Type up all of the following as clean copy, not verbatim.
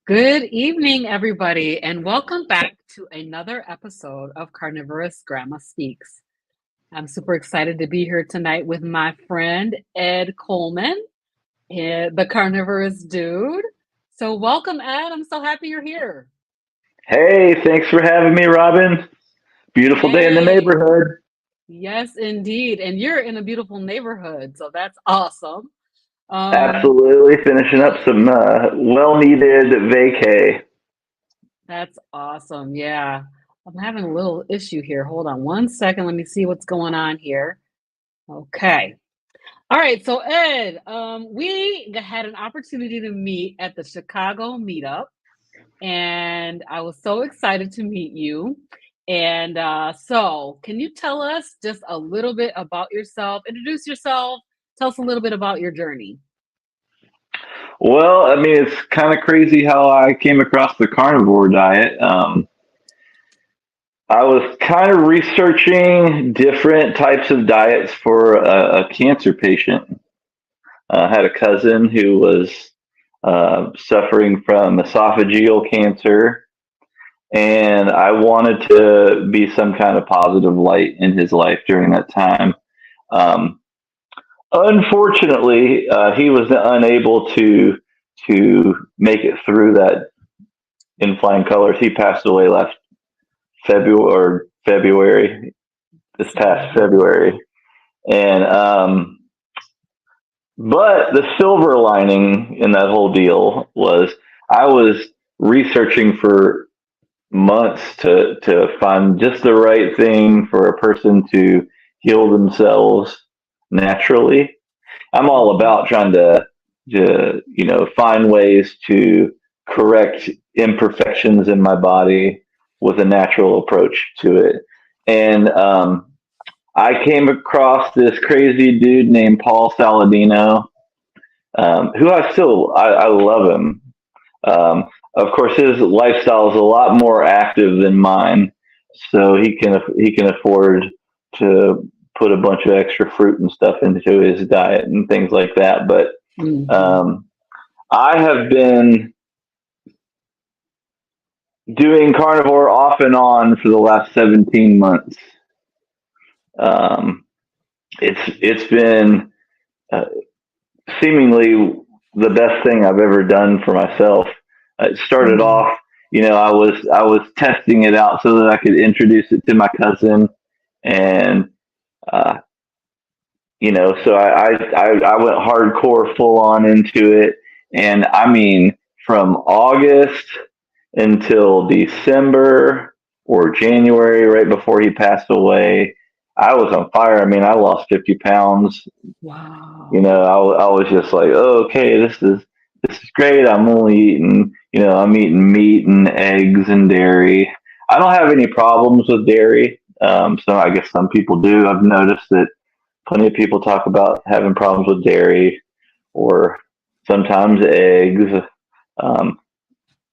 Good evening, everybody, and welcome back to another episode of CarnivorousGrama Speaks. I'm super excited to be here tonight with my friend Ed Coleman, the carnivorous dude. So, welcome, Ed. I'm so happy you're here. Hey, thanks for having me, Robin. Beautiful day in the Yay. neighborhood. Yes, indeed. And you're in a beautiful neighborhood, so that's awesome. Um, Absolutely finishing up some well-needed vacay. that's awesome. Yeah. I'm having a little issue here. Hold on one second. Let me see what's going on here. Okay. All right. So, Ed, we had an opportunity to meet at the Chicago meetup, and I was so excited to meet you. And so, can you tell us just a little bit about yourself? Introduce yourself. Tell us a little bit about your journey. Well, I mean, it's kind of crazy how I came across the carnivore diet. I was kind of researching different types of diets for a cancer patient. I had a cousin who was suffering from esophageal cancer, and I wanted to be some kind of positive light in his life during that time. Um, Unfortunately, he was unable to make it through that in flying colors. He passed away last February, this past Sorry. February, and but the silver lining in that whole deal was I was researching for months to find just the right thing for a person to heal themselves naturally. I'm all Mhm. about trying to find ways to correct imperfections in my body with a natural approach to it. And I came across this crazy dude named Paul Saladino, who I love him. Um, of course, his lifestyle is a lot more active than mine, so he can afford to put a bunch of extra fruit and stuff into his diet and things like that. But Mhm. um, I have been doing carnivore off and on for the last 17 months. Um, it's been uh, seemingly the best thing I've ever done for myself. It started Mhm. off, I was testing it out so that I could introduce it to my cousin, and uh, so I went hardcore, full on into it, and I mean from August until December or January, right before he passed away, I was on fire. I mean, I lost 50 pounds. Wow. I was just like, oh, okay, this is great. I'm eating meat and eggs and dairy. I don't have any problems with dairy. So I guess some people do. I've noticed that plenty of people talk about having problems with dairy or sometimes eggs. Um,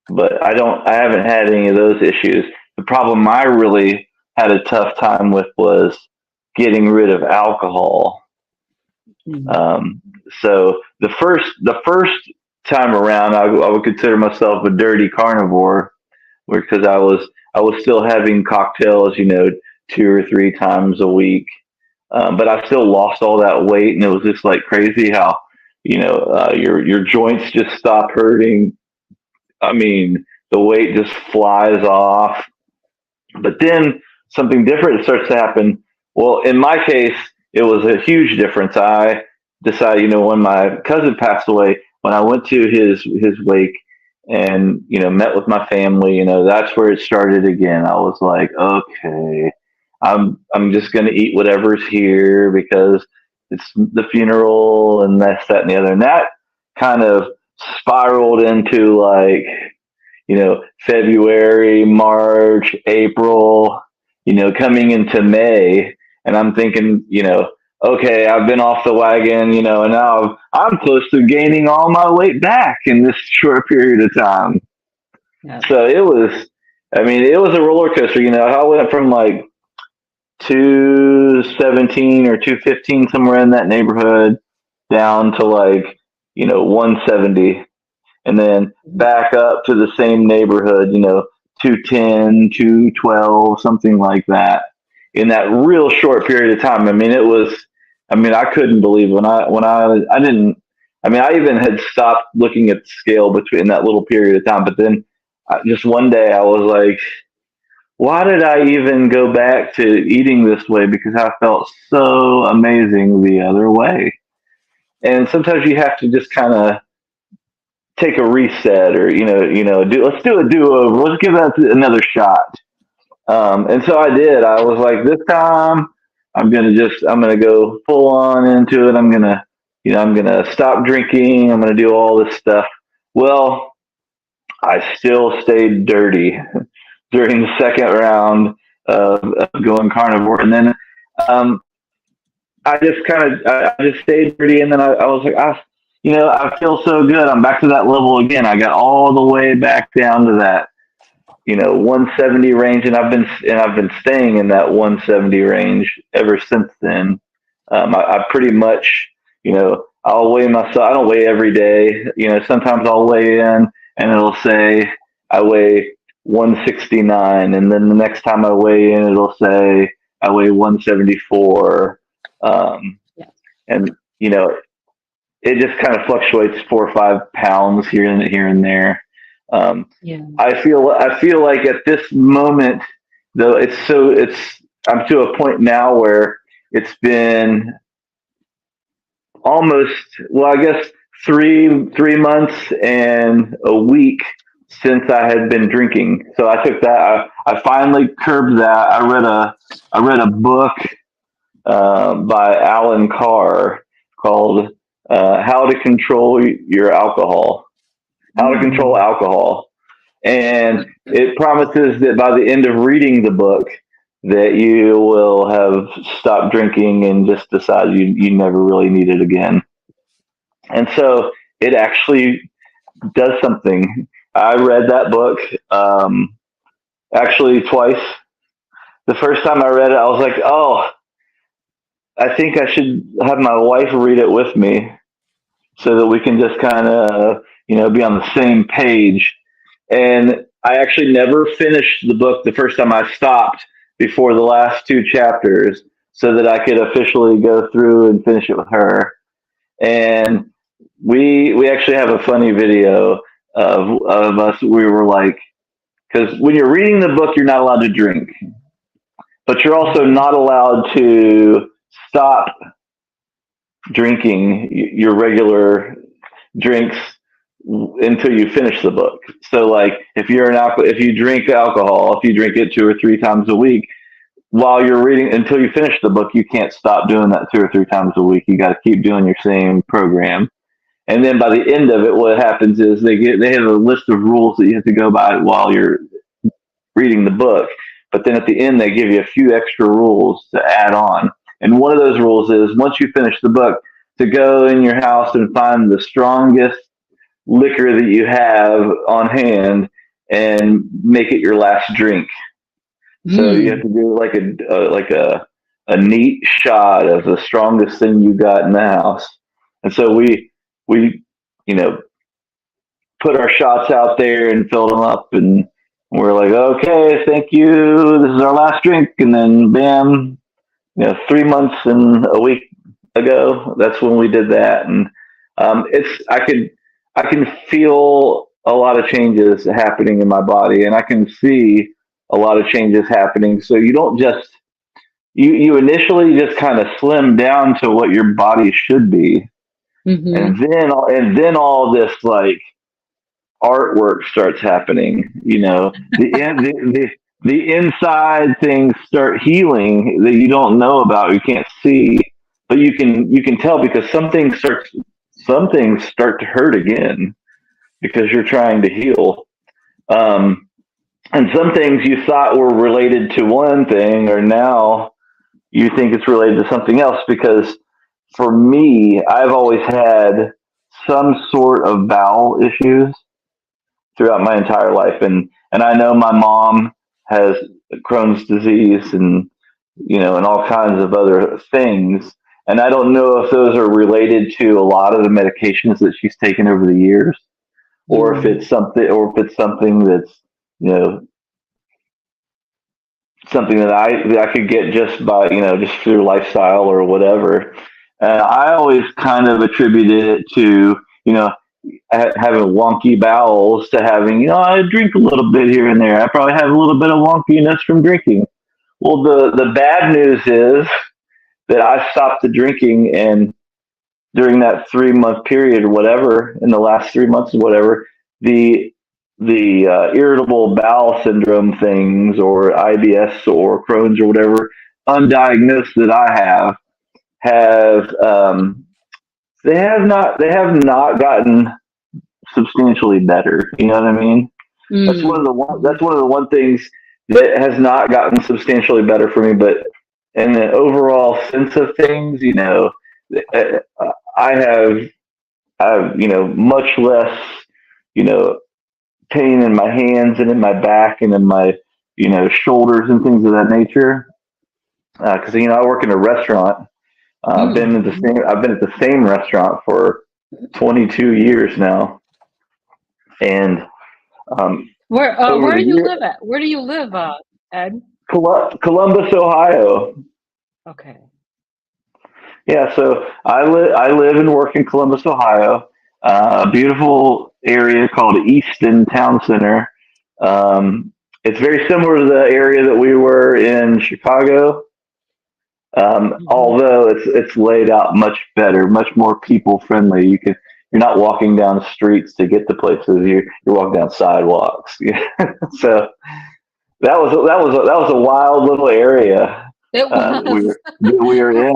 but I haven't had any of those issues. The problem I really had a tough time with was getting rid of alcohol. Mhm. Um, so the first time around, I would consider myself a dirty carnivore, because I was still having cocktails, 2 or 3 times a week, but I still lost all that weight, and it was just like crazy how your joints just stop hurting. I mean, the weight just flies off. But then something different starts to happen. Well, in my case, it was a huge difference. I decided, when my cousin passed away, when I went to his wake and met with my family, that's where it started again. I was like, okay, I'm just gonna eat whatever's here because it's the funeral and that's that and the other. And that kind of spiraled into like February, March, April, coming into May. And I'm thinking, okay, I've been off the wagon, and now I'm close to gaining all my weight back in this short period of time. Yes. So it was a roller coaster. I went from like 217 or 215, somewhere in that neighborhood, down to like, 170. and then back up to the same neighborhood, 210, 212, something like that, in that real short period of time. I couldn't believe I even had stopped looking at the scale between that little period of time. But then just one day I was like, why did I even go back to eating this way? Because I felt so amazing the other way. And sometimes you have to just kind of take a reset, or let's do a do-over. Let's give that another shot. And so I did. I was like, this time I'm gonna go full on into it. I'm gonna stop drinking. I'm gonna do all this stuff. Well, I still stayed dirty during the second round of going carnivore, and then I just stayed dirty, and then I was like, I feel so good. I'm back to that level again. I got all the way back down to that 170 range, and I've been staying in that 170 range ever since then. I pretty much, I'll weigh myself. I don't weigh every day. Sometimes I'll weigh in and it'll say I weigh 169, and then the next time I weigh in, it'll say I weigh 174. And it just kind of fluctuates 4 or 5 pounds here and there. I feel like at this moment, though, I'm to a point now where it's been almost, I guess 3 months and a week since I had been drinking. So I took that. I finally curbed that. I read a book by Alan Carr called "How to Control Your Alcohol." How to control alcohol. And it promises that by the end of reading the book that you will have stopped drinking and just decided you never really need it again. And so it actually does something. I read that book actually twice. The first time I read it, I was like, oh, I think I should have my wife read it with me so that we can just kind of be on the same page. And I actually never finished the book the first time. I stopped before the last 2 chapters so that I could officially go through and finish it with her. And we actually have a funny video of us. We were like, because when you're reading the book, you're not allowed to drink, but you're also not allowed to stop drinking your regular drinks until you finish the book. So like if you drink alcohol, if you drink it 2 or 3 times a week while you're reading, until you finish the book, you can't stop doing that 2 or 3 times a week. You got to keep doing your same program. And then by the end of it, what happens is they have a list of rules that you have to go by while you're reading the book. But then at the end, they give you a few extra rules to add on. And one of those rules is once you finish the book, to go in your house and find the strongest liquor that you have on hand and make it your last drink. So you have to do like a neat shot of the strongest thing you got in the house. And so we put our shots out there and filled them up, and we're like, okay, thank you. This is our last drink. And then bam, 3 months and a week ago, that's when we did that. And I can feel a lot of changes happening in my body, and I can see a lot of changes happening. So you don't just, you initially just kind of slim down to what your body should be. Mm-hmm. And then all this like artwork starts happening, the inside things start healing that you don't know about, you can't see, but you can tell because some things start to hurt again because you're trying to heal. And some things you thought were related to one thing, or now you think it's related to something else. Because for me, I've always had some sort of bowel issues throughout my entire life. And I know my mom has Crohn's disease and all kinds of other things. And I don't know if those are related to a lot of the medications that she's taken over the years, or if it's something that's, you know, something that I could get just by, you know, just through lifestyle or whatever. I always kind of attributed it to, you know, having wonky bowels to having, you know, I drink a little bit here and there. I probably have a little bit of wonkiness from drinking. Well, the bad news is that I stopped the drinking, and during that 3 month period or whatever, in the last 3 months or whatever, the irritable bowel syndrome things, or IBS or Crohn's or whatever, undiagnosed, that I have they have not gotten substantially better. You know what I mean? That's one of the one things that has not gotten substantially better for me. But in the overall sense of things, you know, I have, you know, much less, you know, pain in my hands and in my back and in my, you know, shoulders and things of that nature. Because you know, I work in a restaurant. I've been at the same restaurant for 22 years now, and where do you live at? Where do you live, Ed? Columbus, Ohio. Okay. Yeah, so I live and work in Columbus, Ohio, a beautiful area called Easton Town Center. It's very similar to the area that we were in Chicago, although it's laid out much better, much more people friendly. You're not walking down streets to get to places. You're walking down sidewalks. So that was a wild little area. It was. We were in.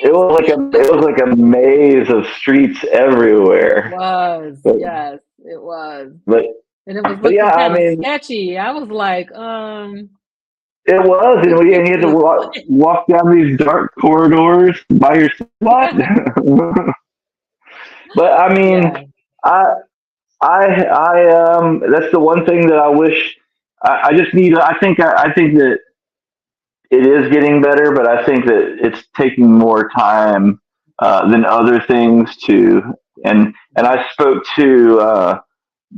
It was like a maze of streets everywhere. It was. But, yes, it was. But and it was looking kind of sketchy. I was like, It was, and you had to walk down these dark corridors by yourself. But I mean, yeah. I that's the one thing that I wish. I just need. I think that it is getting better, but I think that it's taking more time than other things to. And I spoke to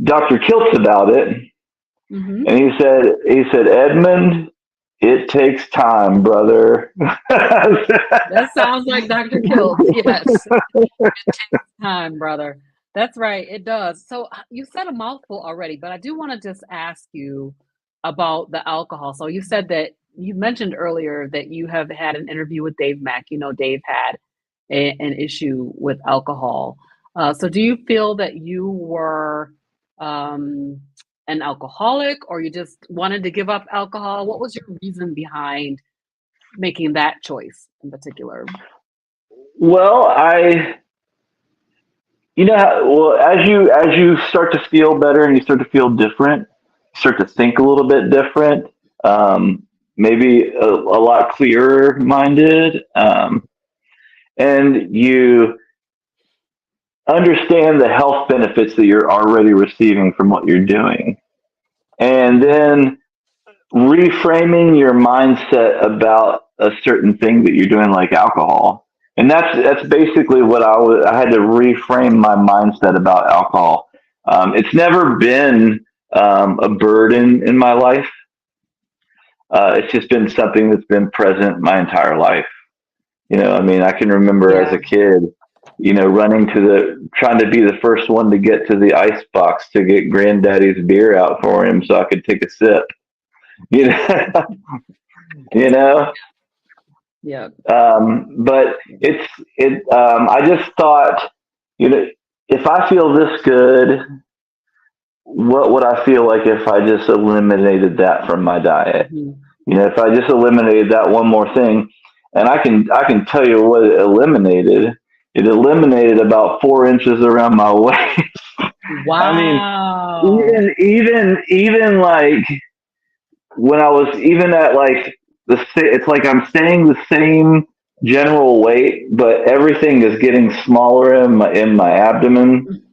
Dr. Kiltz about it, and he said, Edmund, it takes time, brother. That sounds like Dr. Kiltz. Yes, it takes time, brother. That's right. It does. So you said a mouthful already, but I do want to just ask you about the alcohol. So you said that you mentioned earlier that you have had an interview with Dave Mack. You know, Dave had an issue with alcohol. So do you feel that you were an alcoholic, or you just wanted to give up alcohol? What was your reason behind making that choice in particular? Well, as you start to feel better and you start to feel different, start to think a little bit different, maybe a lot clearer minded, and you understand the health benefits that you're already receiving from what you're doing, and then reframing your mindset about a certain thing that you're doing, like alcohol. And that's basically what I had to reframe my mindset about alcohol. It's never been a burden in my life. It's just been something that's been present my entire life. You know, I mean, I can remember as a kid, you know, trying to be the first one to get to the ice box to get granddaddy's beer out for him so I could take a sip. You know, you know. Yeah. But I just thought, you know, if I feel this good, what would I feel like if I just eliminated that from my diet? You know, if I just eliminated that one more thing, and I can tell you what it eliminated. It eliminated about 4 inches around my waist. Wow. I mean, even like when I was even at like it's like I'm staying the same general weight, but everything is getting smaller in my abdomen.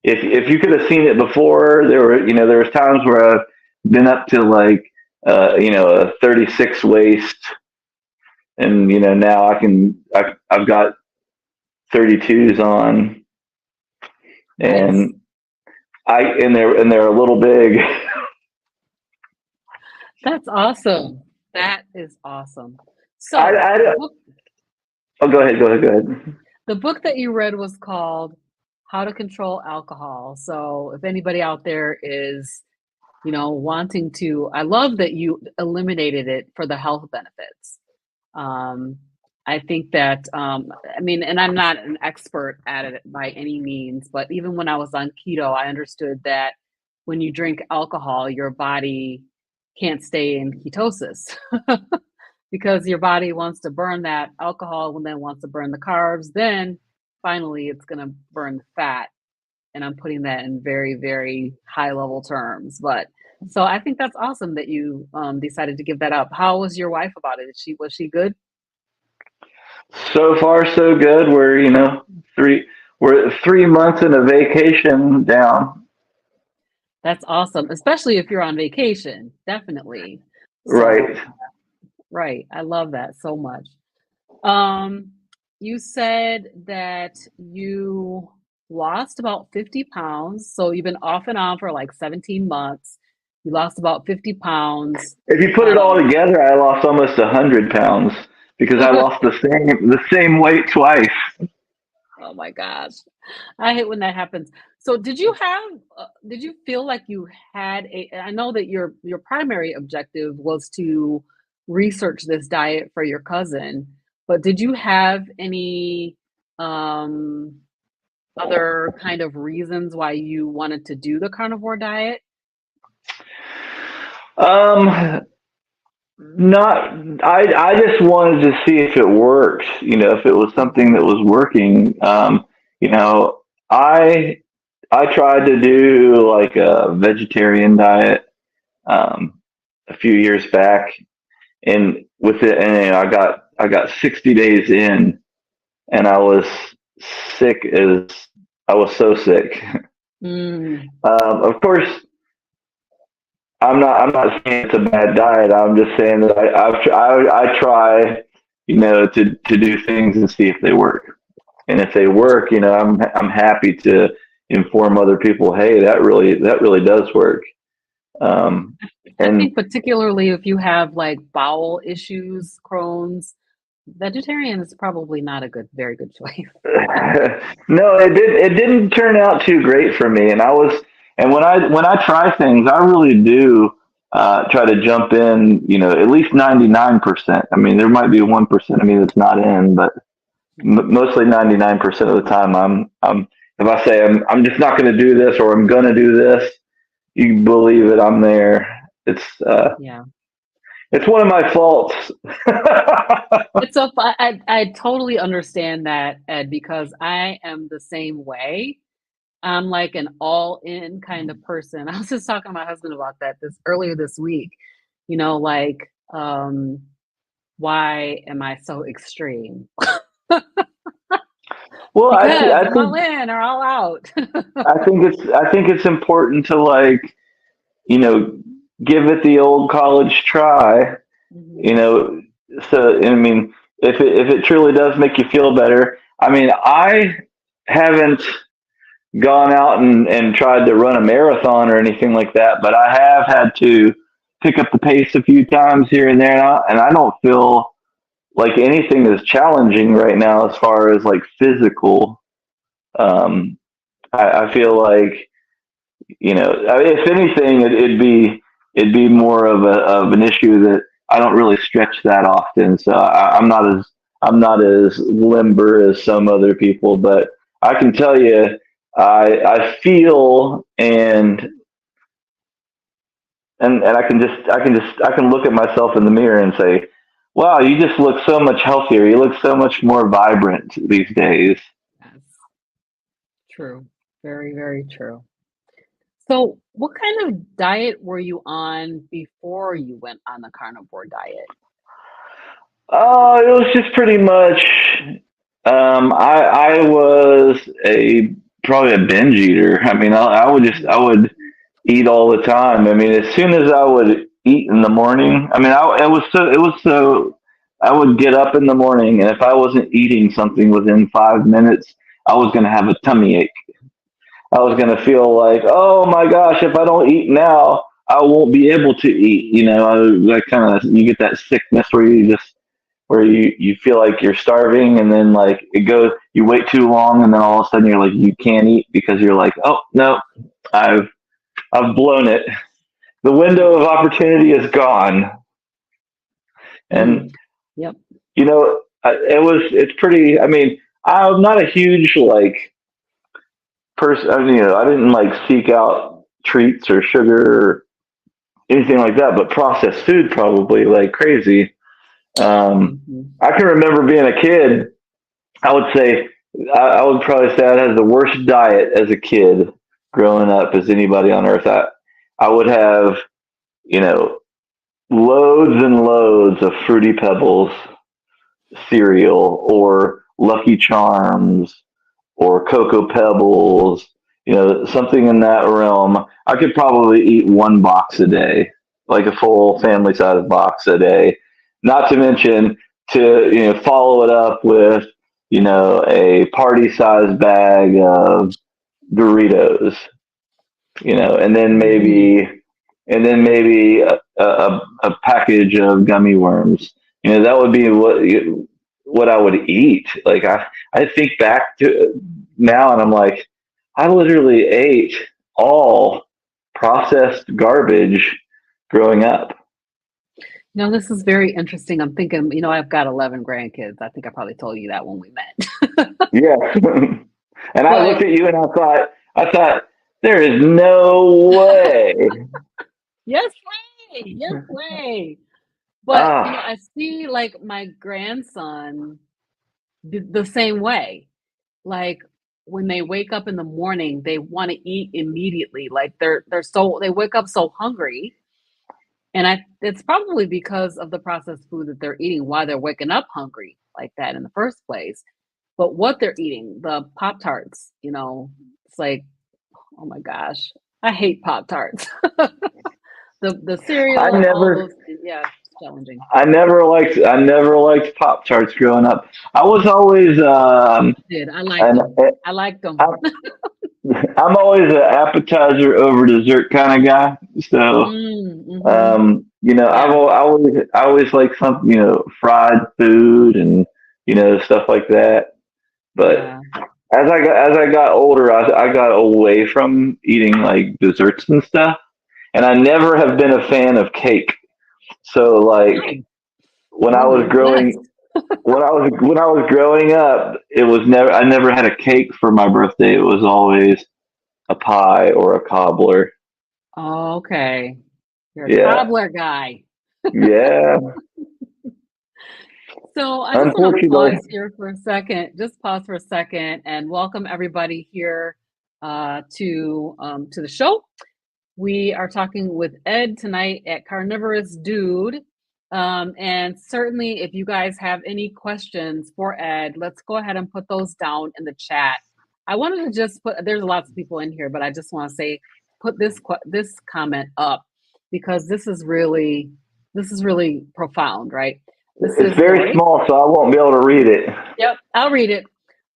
If you could have seen it before, there was times where I've been up to like a 36 waist, and you know, now I've got 32s on. Nice. and they're a little big. That's awesome. That is awesome. So I the don't. book, Oh, go ahead. the book that you read was called How to Control Alcohol. So if anybody out there is, wanting to, I love that you eliminated it for the health benefits. I think that, and I'm not an expert at it by any means, but even when I was on keto, I understood that when you drink alcohol, your body can't stay in ketosis because your body wants to burn that alcohol and then wants to burn the carbs. Then finally, it's going to burn the fat. And I'm putting that in very, very high level terms. But so I think that's awesome that you decided to give that up. How was your wife about it? Was she good? So far, so good. We're 3 months in a vacation down. That's awesome, especially if you're on vacation, definitely. So, Right. right, I love that so much. You said that you lost about 50 pounds. So you've been off and on for like 17 months. You lost about 50 pounds. If you put it all together, I lost almost 100 pounds because I lost the same weight twice. Oh my gosh. I hate when that happens. So did you feel like you had I know that your primary objective was to research this diet for your cousin, but did you have any um other kind of reasons why you wanted to do the carnivore diet? Um, Not. I just wanted to see if it worked. If it was something that was working. You know, I I tried to do like a vegetarian diet um, a few years back, and with it, and I got 60 days in, and I was sick as I was so sick. Mm, Of course, I'm not saying it's a bad diet. I'm just saying that I try, to do things and see if they work. And if they work, I'm happy to inform other people, hey, that really does work. Um, I and think particularly if you have like bowel issues, Crohn's, vegetarian is probably not a very good choice. no, it didn't turn out too great for me. And when I try things, I really do try to jump in, at least 99%. I mean, there might be 1% of me that's not in, but mostly 99% of the time, I'm if I say I'm just not going to do this or I'm going to do this, you believe it, I'm there. Yeah. It's one of my faults. I totally understand that, Ed, because I am the same way. I'm like an all in kind of person. I was just talking to my husband about that earlier this week. Like, why am I so extreme? Well, Because I I'm all think in or all out. I think it's important to, like, you know give it the old college try. you Mhm. know so, I mean, if it truly does make you feel better. I mean, I haven't gone out and tried to run a marathon or anything like that, but I have had to pick up the pace a few times here and there, and I don't feel like anything is challenging right now as far as like physical. um I feel like, if anything, it'd be more of an issue that I don't really stretch that often, so I'm not as limber as some other people. But I can tell you, I feel, and I can look at myself in the mirror and say, wow, you just look so much healthier. You look so much more vibrant these days. Yes, true. Very, very true. So, what kind of diet were you on before you went on the carnivore diet? Oh, it was just pretty much. I was a probably a binge eater. I mean, I would eat all the time. I mean, as soon as I would eat in the morning, I mean, it was so. I would get up in the morning, and if I wasn't eating something within 5 minutes, I was going to have a tummy ache. I was going to feel like, oh my gosh, if I don't eat now, I won't be able to eat. I kind of, you get that sickness where you feel like you're starving, and then like it goes, you wait too long, and then all of a sudden you're like, you can't eat because you're like, oh no, I've blown it. The window of opportunity is gone. And Yep. it's pretty. I mean, I'm not a huge like person. I didn't like seek out treats or sugar or anything like that, but processed food probably like crazy. I can remember being a kid. I would say I would probably say I had the worst diet as a kid growing up as anybody on earth. I would have, loads and loads of Fruity Pebbles cereal or Lucky Charms or Cocoa Pebbles, something in that realm. I could probably eat one box a day, like a full family size box a day. Not to mention to follow it up with a party size bag of Doritos, and then maybe a package of gummy worms. That would be what I would eat. Like I think back to now, and I'm like, I literally ate all processed garbage growing up. This is very interesting. I'm thinking, I've got 11 grandkids. I think I probably told you that when we met. Yeah. And I looked at you and I thought, there is no way. Yes way. But I see like my grandson the same way. Like when they wake up in the morning, they want to eat immediately. Like they wake up so hungry. And it's probably because of the processed food that they're eating, why they're waking up hungry like that in the first place. But what they're eating, the Pop-Tarts, it's like, oh my gosh, I hate Pop-Tarts. the cereal, all those, yeah, it's challenging. I never liked Pop-Tarts growing up. I was always I liked them. I'm always an appetizer over dessert kind of guy. So, I always like some, fried food and, stuff like that. But as I got older, I got away from eating like desserts and stuff. And I never have been a fan of cake. So like when I was growing up, I never had a cake for my birthday. It was always a pie or a cobbler. Oh, okay. You're a cobbler guy. Yeah. So I just want to pause here for a second. Just pause for a second and welcome everybody here to the show. We are talking with Ed tonight at Carnivorous Dude. And certainly if you guys have any questions for Ed, let's go ahead and put those down in the chat. I wanted to just there's lots of people in here, but I just want to say, put this comment up because this is really profound, right? It's very small, so I won't be able to read it. Yep, I'll read it.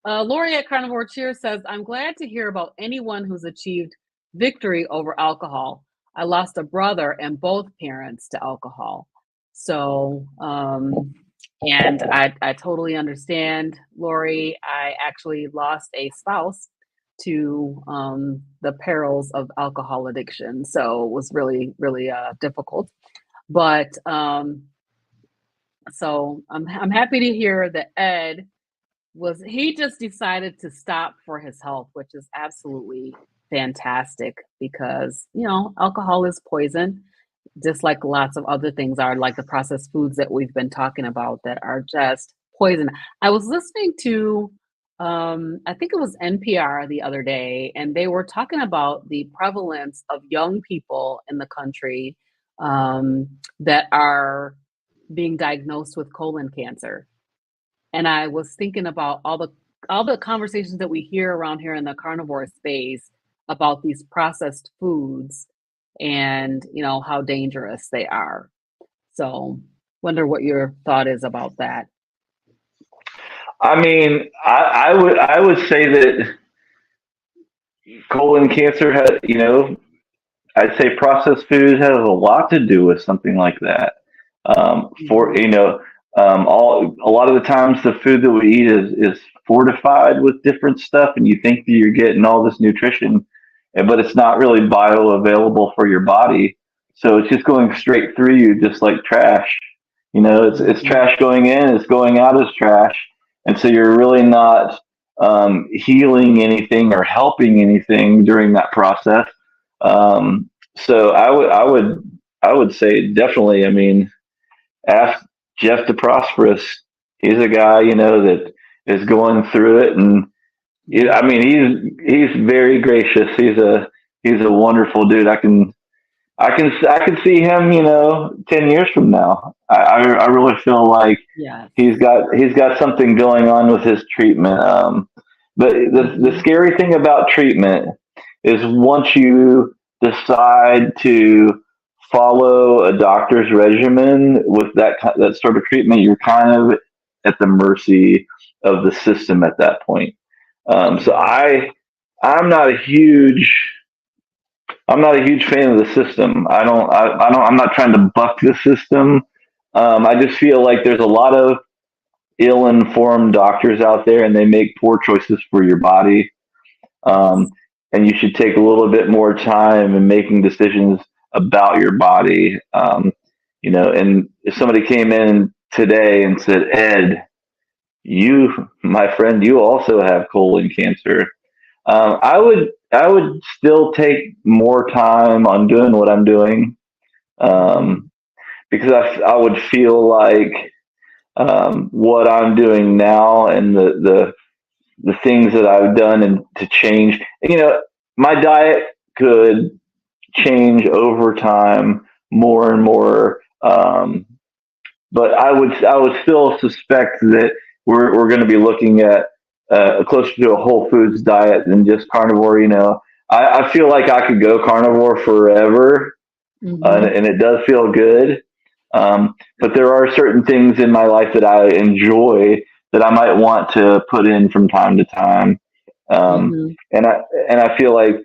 Lori at Carnivore Cheer says, I'm glad to hear about anyone who's achieved victory over alcohol. I lost a brother and both parents to alcohol. So, and I totally understand, Lori. I actually lost a spouse to the perils of alcohol addiction. So it was really, really difficult. But so I'm happy to hear that Ed he just decided to stop for his health, which is absolutely fantastic because, alcohol is poison, just like lots of other things are, like the processed foods that we've been talking about that are just poison. I was listening to, I think it was NPR the other day, and they were talking about the prevalence of young people in the country that are being diagnosed with colon cancer. And I was thinking about all the conversations that we hear around here in the carnivore space about these processed foods and, how dangerous they are. So wonder what your thought is about that. I mean, I would say that colon cancer has, I'd say processed food has a lot to do with something like that. For Mhm. a lot of the times the food that we eat is fortified with different stuff, and you think that you're getting all this nutrition, but it's not really bioavailable for your body. So it's just going straight through you, just like trash. It's Mhm. trash going in, it's going out as trash, and so you're really not healing anything or helping anything during that process. So I would say definitely. I mean, ask Jeff the Prosperous. He's a guy that is going through it, and Yeah. I mean he's very gracious. He's a wonderful dude. I can see him 10 years from now. I really feel like Yes. he's got something going on with his treatment. But the Mhm. scary thing about treatment is once you decide to follow a doctor's regimen with that sort of treatment, you're kind of at the mercy of the system at that point. So Yeah. I'm not a huge I'm not a huge fan of the system. I'm not trying to buck the system. I just feel like there's a lot of ill-informed doctors out there, and they make poor choices for your body. Yes. Um, and you should take a little bit more time in making decisions about your body. And if somebody came in today and said, "Ed, you, my friend, you also have colon cancer," I would still take more time on doing what I'm doing, Mhm. um, because I would feel like what I'm doing now and the things that I've done and to change. My diet could change over time more and more. But I would still suspect that we're going to be looking at closer to a whole foods diet than just carnivore. I feel like I could go carnivore forever, Mhm. and it does feel good. But there are certain things in my life that I enjoy that I might want to put in from time to time. Um, Mhm. and I feel like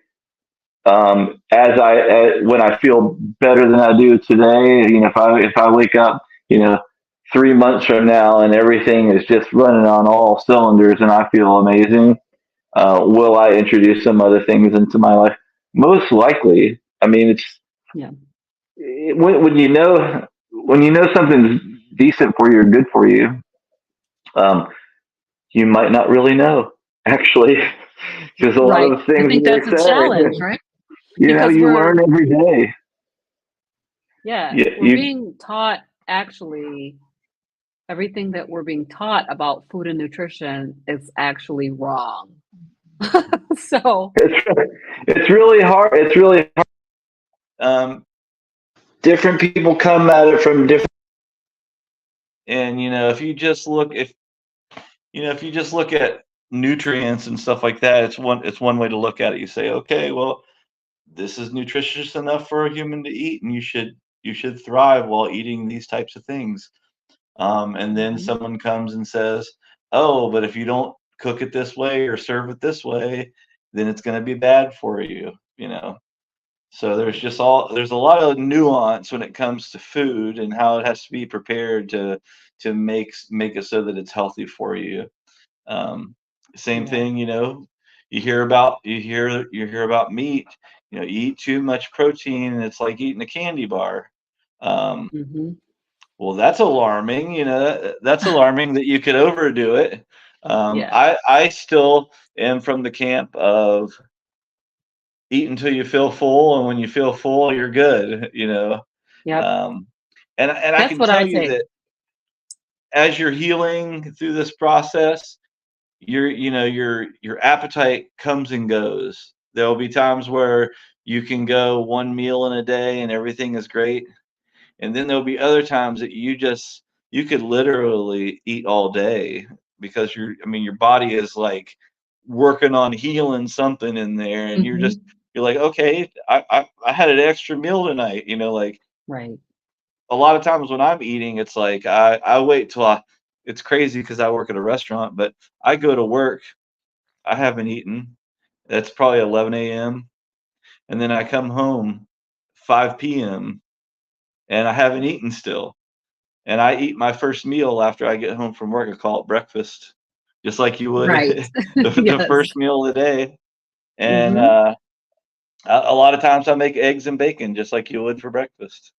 when I feel better than I do today, if I wake up, 3 months from now and everything is just running on all cylinders and I feel amazing, will I introduce some other things into my life? Most likely. I mean, Yeah. when you know something's decent for you or good for you, um, you might not really know actually, because a lot Right. of I things think they that's a challenge, say, right? Because you learn every day. yeah, Yeah, we're being taught actually everything that we're being taught about food and nutrition is actually wrong. So, it's really hard. It's really hard. Um, Different people come at it from different. And if you just look at nutrients and stuff like that, it's one way to look at it. You say, okay, well, this is nutritious enough for a human to eat, and you should thrive while eating these types of things. And then mhm, someone comes and says, "Oh, but if you don't cook it this way or serve it this way, then it's going to be bad for you." So there's a lot of nuance when it comes to food and how it has to be prepared to make it so that it's healthy for you. Um, Same yeah, thing, you hear about meat. You eat too much protein and it's like eating a candy bar. Um, mhm, well, that's alarming. That's alarming that you could overdo it. yeah, I still am from the camp of eat until you feel full, and when you feel full, you're good. yep. Um, and I That's can what tell I you say. that as you're healing through this process, your appetite comes and goes. There'll be times where you can go one meal in a day and everything is great, and then there'll be other times that you could literally eat all day because your body is like working on healing something in there, and Mhm, you're like, okay, I had an extra meal tonight. Like right. a lot of times when I'm eating, it's like I wait till it's crazy because I work at a restaurant, but I go to work, I haven't eaten, That's probably 11 a.m. And then I come home 5 p.m. and I haven't eaten still. And I eat my first meal after I get home from work. I call it breakfast, just like you would Right. the Yes. first meal of the day. And Hmm. a lot of times I make eggs and bacon, just like you would for breakfast.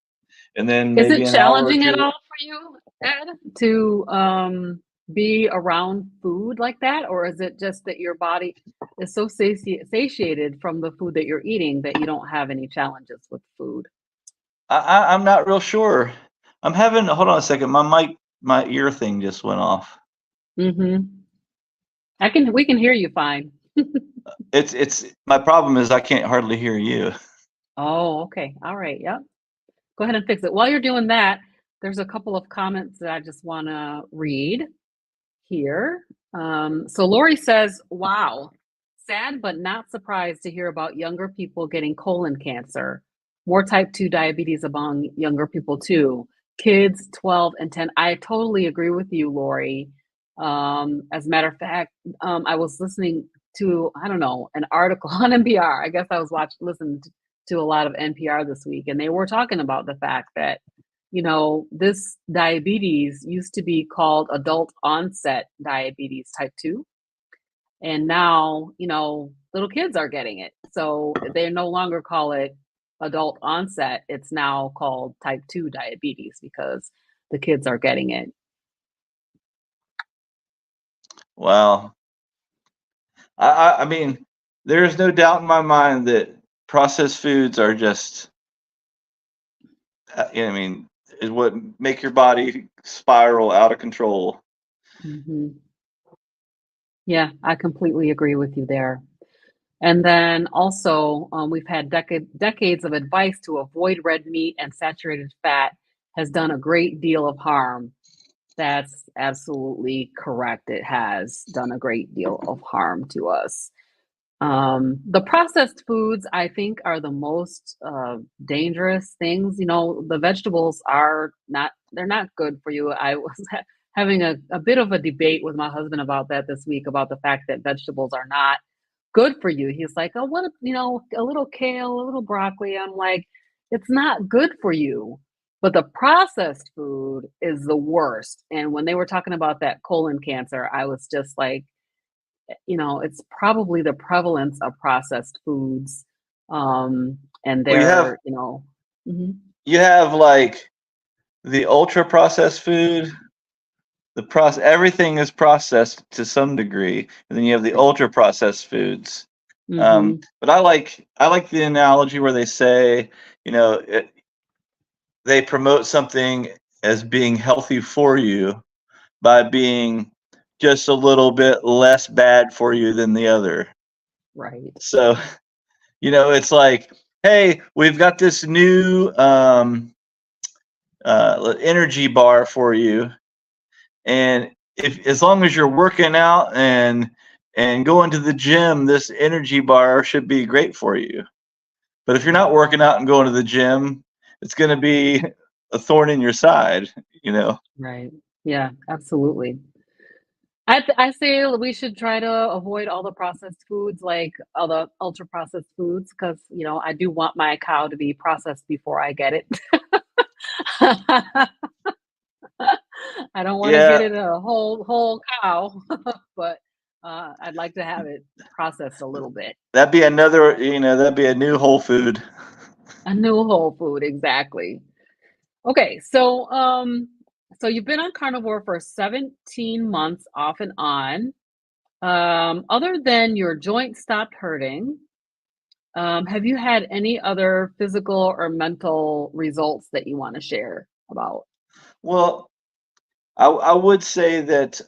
And then Is maybe it an hour or challenging at two. all for you, Ed, to be around food like that? Or is it just that your body is so satiated from the food that you're eating that you don't have any challenges with food? I'm not real sure. I'm having, hold on a second. My ear thing just went off. Hmm. We can hear you fine. It's my problem is I can't hardly hear you. Oh, okay. All right. Yep. Go ahead and fix it. While you're doing that, there's a couple of comments that I just want to read here. So Lori says, wow, sad but not surprised to hear about younger people getting colon cancer. More type 2 diabetes among younger people too. Kids 12 and 10. I totally agree with you, Lori. As a matter of fact, I was listening to, I don't know, an article on NPR. I guess I was listening to a lot of NPR this week, and they were talking about the fact that this diabetes used to be called adult onset diabetes type 2. And now, little kids are getting it. So they no longer call it adult onset. It's now called type 2 diabetes because the kids are getting it. Wow. I mean, there is no doubt in my mind that processed foods are just, I mean, is what make your body spiral out of control. Hmm. Yeah, I completely agree with you there. And then also, we've had decades of advice to avoid red meat and saturated fat has done a great deal of harm. That's absolutely correct. It has done a great deal of harm to us. The processed foods, I think, are the most dangerous things. The vegetables they're not good for you. I was having a bit of a debate with my husband about that this week, about the fact that vegetables are not good for you. He's like, oh, what, a little kale, a little broccoli. I'm like, it's not good for you. But the processed food is the worst. And when they were talking about that colon cancer, I was just like, it's probably the prevalence of processed foods. And Well, they're, mhm. you have like the ultra processed food, everything is processed to some degree, and then you have the Right. ultra processed foods. Mhm. But I like the analogy where they say, you know, they promote something as being healthy for you by being just a little bit less bad for you than the other. Right. So, it's like, hey, we've got this new energy bar for you, and if as long as you're working out and going to the gym, this energy bar should be great for you. But if you're not working out and going to the gym, it's going to be a thorn in your side. Right. Yeah, absolutely. I say we should try to avoid all the processed foods, like all the ultra processed foods, because I do want my cow to be processed before I get it. I don't want to get Yeah, it a whole cow, but I'd like to have it processed a little bit. that'd be a new whole food. A new whole food, exactly. Okay, so you've been on carnivore for 17 months off and on. Other than your joint stopped hurting, have you had any other physical or mental results that you want to share about? Well, I would say that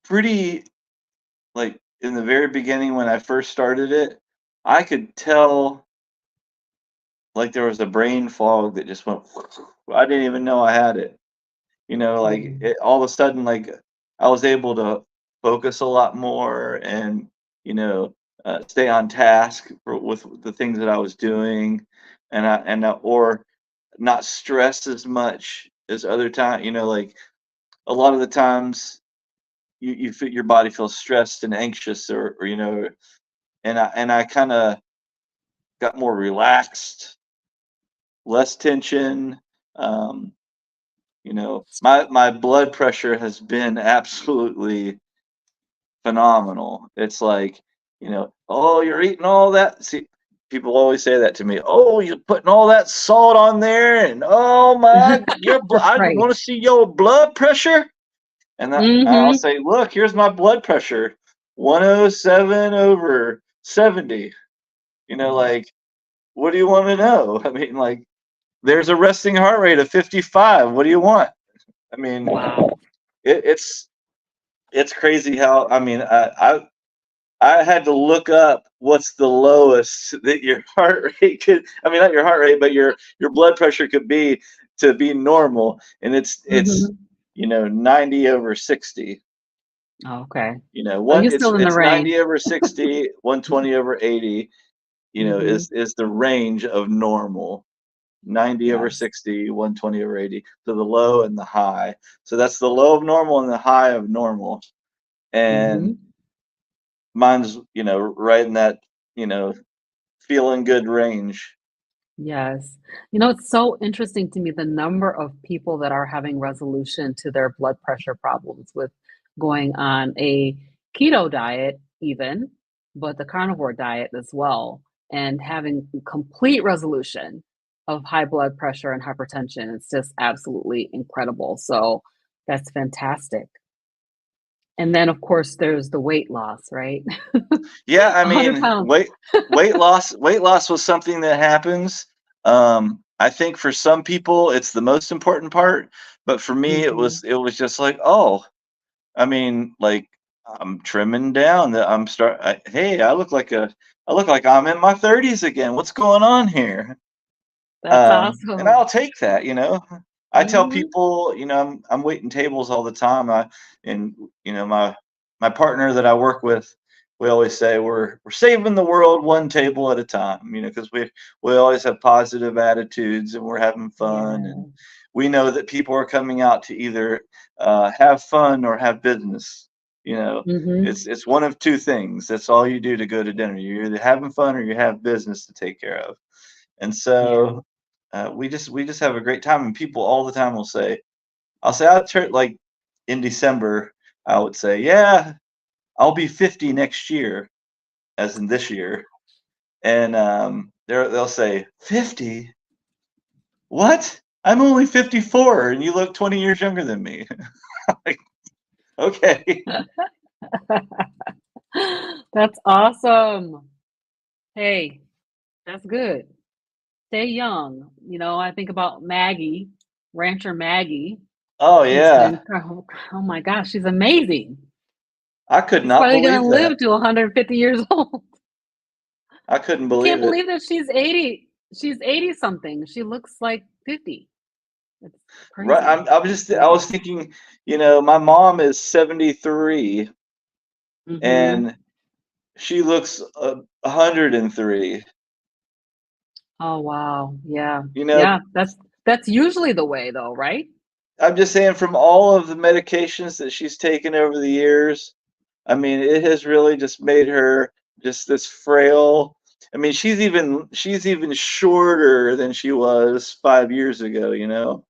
pretty like in the very beginning when I first started it, I could tell like there was a brain fog that just went. I didn't even know I had it. Like Mm, all of a sudden, like I was able to focus a lot more and you know stay on task with the things that I was doing, or not stress as much as other time. Like a lot of the times you feel your body feels stressed and anxious, or you know, and I kind of got more relaxed, less tension. Um, you know, my blood pressure has been absolutely phenomenal. It's like, you know, oh, you're eating all that. See, people always say that to me. Oh, you're putting all that salt on there, and oh my, I Right. want to see your blood pressure. And I'll Mm-hmm. say, look, here's my blood pressure, 107/70. You know, like, what do you want to know? I mean, like, there's a resting heart rate of 55. What do you want? I mean, Wow. it's crazy how, I mean, I had to look up what's the lowest that your heart rate could, I mean, not your heart rate, but your blood pressure could be to be normal. And it's Mm-hmm. you know, 90/60. Okay. You know, So one you're still in the it's range. 90/60, 120/80, you know, Mm-hmm. is the range of normal. 90 over Yes. 60, 120 over 80. So the low and the high. So that's the low of normal and the high of normal. Mm-hmm. And mine's, you know, right in that, you know, feeling good range. Yes. You know, it's so interesting to me the number of people that are having resolution to their blood pressure problems with going on a keto diet, even, but the carnivore diet as well, and having complete resolution of high blood pressure and hypertension. It's just absolutely incredible. So that's fantastic. And then, of course, there's the weight loss, right? Yeah, I 100 mean, pounds. weight loss was something that happens. I think for some people it's the most important part, but for me Hmm. it was just like, oh, I mean, like, I'm trimming down. Hey, I look like I'm in my 30s again. What's going on here? That's And awesome. I'll take that. You know, I tell Hmm. people, you know, I'm waiting tables all the time. And you know, my partner that I work with, we always say we're saving the world one table at a time. You know, because we always have positive attitudes and we're having fun, Yeah. and we know that people are coming out to either have fun or have business. You know, Mhm. it's one of two things. That's all you do to go to dinner. You're either having fun or you have business to take care of. And Yeah. so we just have a great time, and people all the time will say, I'll say, I'll turn, like, in December, I would say, yeah, I'll be 50 next year, as in this year. And they'll say, 50? What? I'm only 54 and you look 20 years younger than me. Like, okay. That's awesome. Hey, that's good. Stay young. You know, I think about Maggie, Rancher Maggie. Oh She's been, yeah. oh my gosh, she's amazing. I could She's not probably gonna believe that. live to 150 years old. I couldn't I can't believe it. believe that she's 80. She's 80 something. She looks like 50. It's Right. crazy. It's I was crazy. thinking, you know, my mom is 73 Mhm. and she looks 103. Oh, wow. Yeah. You know, Yeah, that's usually the way though, right? I'm just saying, from all of the medications that she's taken over the years, I mean, it has really just made her just this frail. I mean, she's even shorter than she was 5 years ago. You know,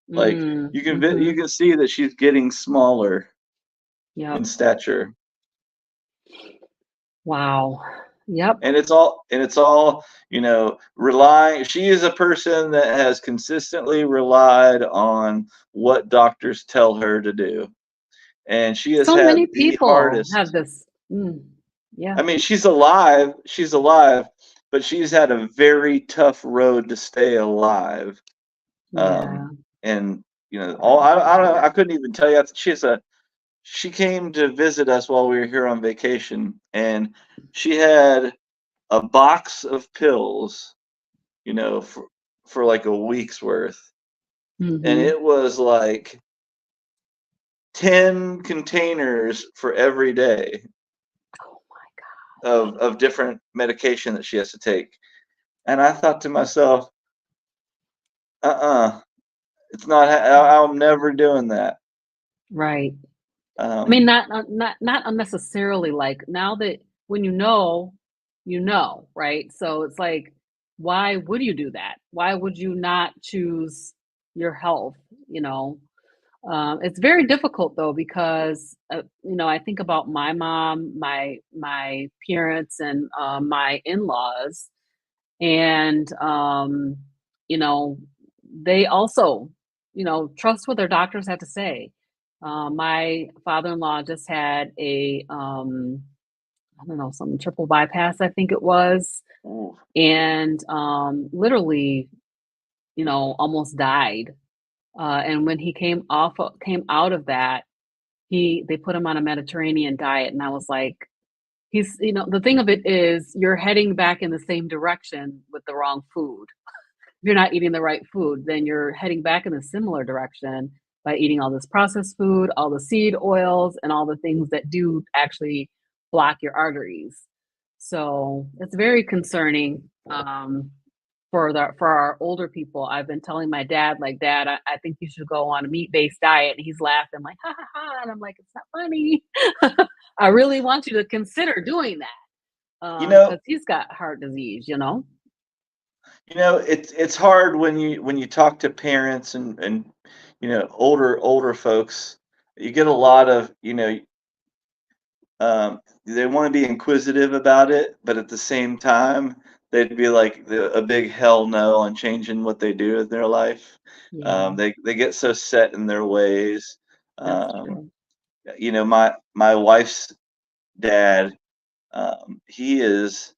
like, Mm, you mhm. can see that she's getting smaller Yep. in stature, Wow. Yep. and it's all, you know, relying. She is a person that has consistently relied on what doctors tell her to do, and she has So had many the people have hardest. this. Yeah. I mean, she's alive, but she's had a very tough road to stay alive. Yeah. And you know, all I don't I couldn't even tell you. She came to visit us while we were here on vacation, and she had a box of pills, you know, for like a week's worth, and Mhm. it was like 10 containers for every day Oh my of different medication that she has to take. And I thought to myself, uh-uh, it's not. god. I'm never doing that. Right. I mean, not unnecessarily. Like now that when you know, right? So it's like, why would you do that? Why would you not choose your health? You know, it's very difficult though because I think about my mom, my parents, and my in-laws, and you know, they also trust what their doctors have to say. My father-in-law just had a I don't know, some triple bypass, I think it was, Ooh. and literally, almost died. And when he came out of that, they put him on a Mediterranean diet, and I was like, the thing of it is, you're heading back in the same direction with the wrong food. If you're not eating the right food, then you're heading back in a similar direction by eating all this processed food, all the seed oils, and all the things that do actually block your arteries. So it's very concerning for our older people. I've been telling my dad, like, Dad, I think you should go on a meat-based diet, and he's laughing like, ha ha ha, and I'm like, it's not funny. I really want you to consider doing that You know, because he's got heart disease. it's hard when you talk to parents and older folks. You get a lot of they want to be inquisitive about it, but at the same time, they'd be like a big hell no on changing what they do in their life. Yeah, They get so set in their ways. that's Um, true. my wife's dad, he is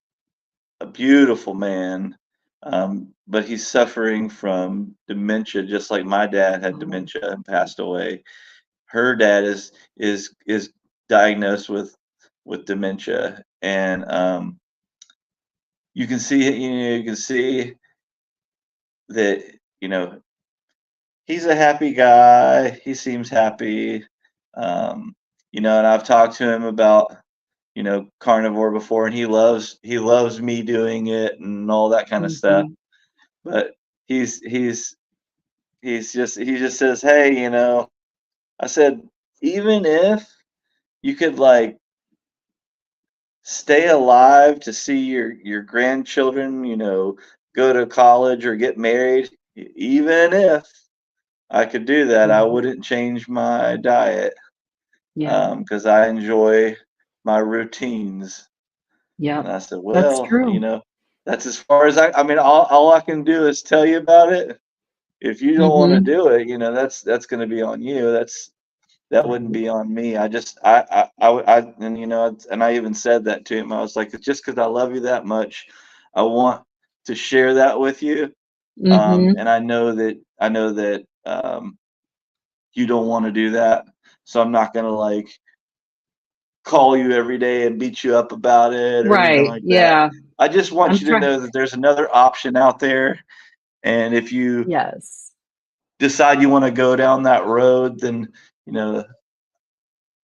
a beautiful man, but he's suffering from dementia, just like my dad had Oh, dementia and passed away. Her dad is diagnosed with dementia, and you can see that he's a happy guy. He seems happy, um, and I've talked to him about carnivore before, and he loves me doing it and all that kind of stuff. mhm. But he's he's he just says, hey, I said, even if you could like stay alive to see your grandchildren, go to college or get married, even if I could do that, I Mhm. wouldn't change my diet, Yeah, because I enjoy my routines. yep, And I said, that's well, true. that's as far as I mean, all I can do is tell you about it. If you don't want to Mhm. do it, that's going to be on you. That wouldn't Right. be on me. I just, and and I even said that to him. I was like, just because I love you that much, I want to share that with you. Mhm. And I know that you don't want to do that, so I'm not gonna like call you every day and beat you up about it or anything Right, like that. yeah. I just want I'm you to trying. know that there's another option out there, and if you Yes. decide you want to go down that road, then you know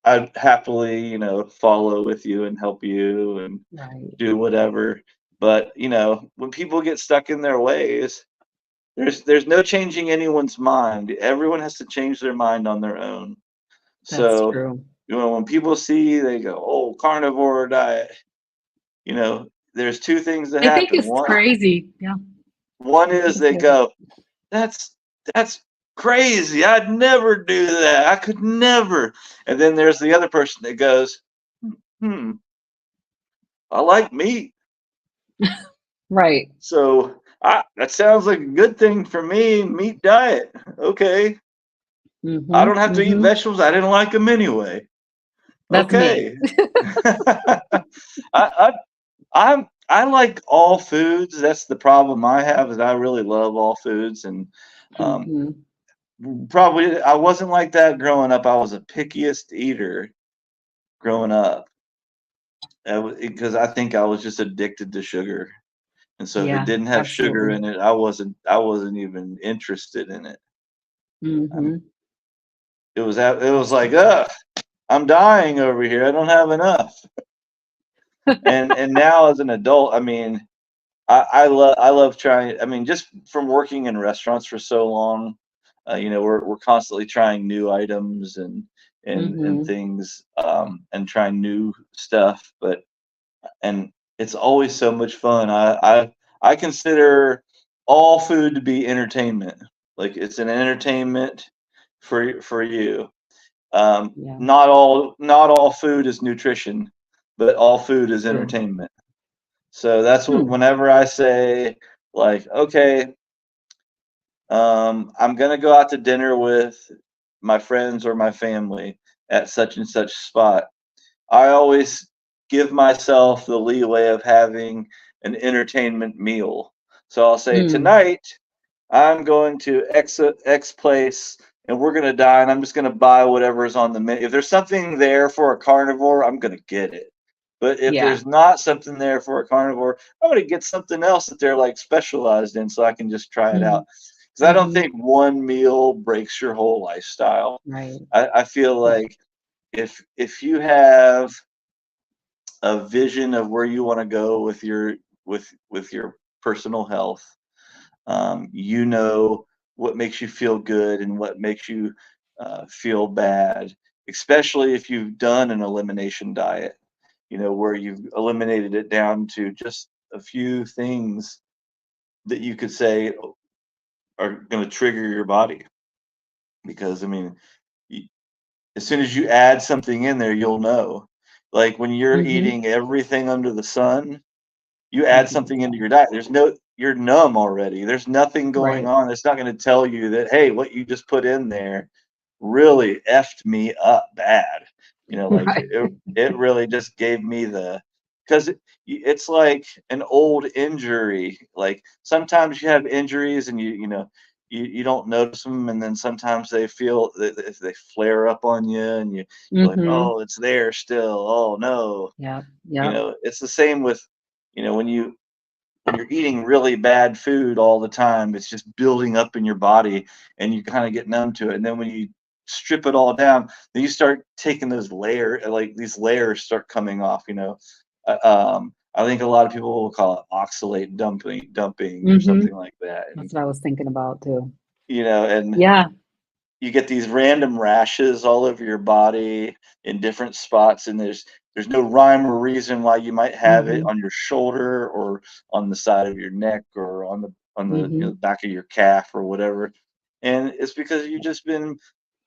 I'd happily, follow with you and help you and Right. do whatever. But, when people get stuck in their ways, there's no changing anyone's mind. Everyone has to change their mind on their own. That's So, true. when people see, they go, "Oh, carnivore diet," there's two things that I think happen. it's crazy. Yeah. One is Go they ahead. go, "That's crazy. I'd never do that. I could never." And then there's the other person that goes, "Hmm, I like meat. Right. So that sounds like a good thing for me. Meat diet. Okay. I Mhm. don't have to eat Mhm. vegetables. I didn't like them anyway. That's me. Okay." I I like all foods. That's the problem I have is I really love all foods, and um, Mhm. probably I wasn't like that growing up. I was a pickiest eater growing up because I think I was just addicted to sugar. And so if it Yeah, didn't have sugar absolutely. in it, I wasn't even interested in it. Um, Mhm. it was That's like, true. I'm dying over here. I don't have enough. And now as an adult, I mean, I love trying. I mean, just from working in restaurants for so long, we're constantly trying new items, and and things, and trying new stuff. And it's always so much fun. I consider all food to be entertainment. Like it's an entertainment for you. Yeah. Not all food is nutrition, but all food is True. entertainment. So that's what whenever I say like, okay, I'm gonna go out to dinner with my friends or my family at such and such spot. I always give myself the leeway of having an entertainment meal. So I'll say Mm. tonight I'm going to X place and we're gonna dine. I'm just gonna buy whatever's on the menu. If there's something there for a carnivore, I'm gonna get it. But if Yeah. there's not something there for a carnivore, I'm gonna get something else that they're like specialized in so I can just try it out. Mm. Because I don't think one meal breaks your whole lifestyle. Right. I feel Yeah. like if you have a vision of where you want to go with your personal health, you know what makes you feel good and what makes you feel bad, especially if you've done an elimination diet, where you've eliminated it down to just a few things that you could say are going to trigger your body. Because, I mean, y- as soon as you add something in there, you'll know. Like when you're Mm-hmm. eating everything under the sun, you add Mm-hmm. something into your diet. You're numb already. There's nothing going Right. on. It's not going to tell you that, hey, what you just put in there really effed me up bad. Like Right. it really just gave me because it's like an old injury. Like sometimes you have injuries and you don't notice them, and then sometimes they flare up on you, and you're like, Mm-hmm. oh, it's there still. Oh no. Yep. Yep. It's the same with when you're eating really bad food all the time, it's just building up in your body and you kind of get numb to it. And then when you strip it all down, then you start taking these layers start coming off. I think a lot of people will call it oxalate dumping or Mm-hmm. something like that. And That's what I was thinking about too. and Yeah. you get these random rashes all over your body in different spots, and there's no rhyme or reason why you might have it Mm-hmm. on your shoulder or on the side of your neck or on the Mm-hmm. back of your calf or whatever. And it's because you've just been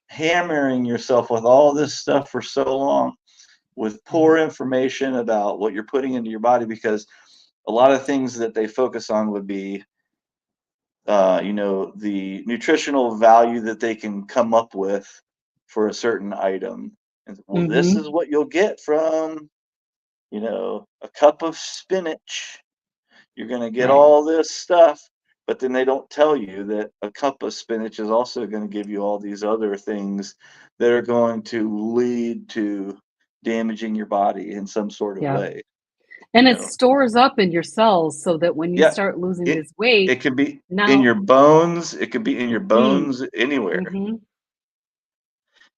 hammering yourself with all this stuff for so long with Right. poor information about what you're putting into your body, because a lot of things that they focus on would be the nutritional value that they can come up with for a certain item. And well, this Mm-hmm. is what you'll get from, a cup of spinach. You're going to get Right. all this stuff, but then they don't tell you that a cup of spinach is also going to give you all these other things that are going to lead to damaging your body in some sort of Yeah. way. And You it know, stores up in your cells so that when you yeah, start losing it this weight, it could be in now your bones. It could be in your mm, bones anywhere. mm-hmm.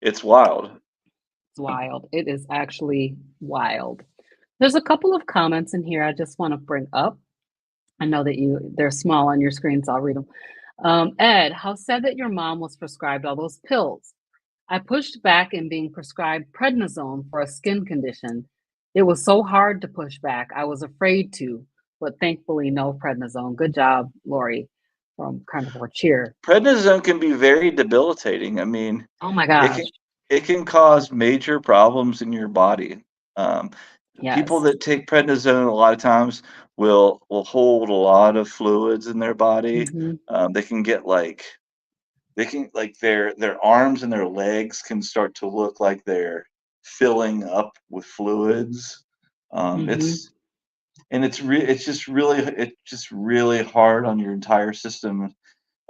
It's wild. It's wild. It is actually wild. There's a couple of comments in here I just want to bring up. I know that they're small on your screen, so I'll read them. Ed, how sad that your mom was prescribed all those pills. I pushed back in being prescribed prednisone for a skin condition. It was so hard to push back. I was afraid to, but thankfully, no prednisone. Good job, Lori from Carnivore Cheer. Prednisone can be very debilitating. I mean, Oh my it gosh. can it can cause major problems in your body. Um, People Yes. that take prednisone a lot of times will hold a lot of fluids in their body. Mm-hmm. They can get like their arms and their legs can start to look like they're filling up with fluids. Um, Mm-hmm. it's it's just really hard on your entire system.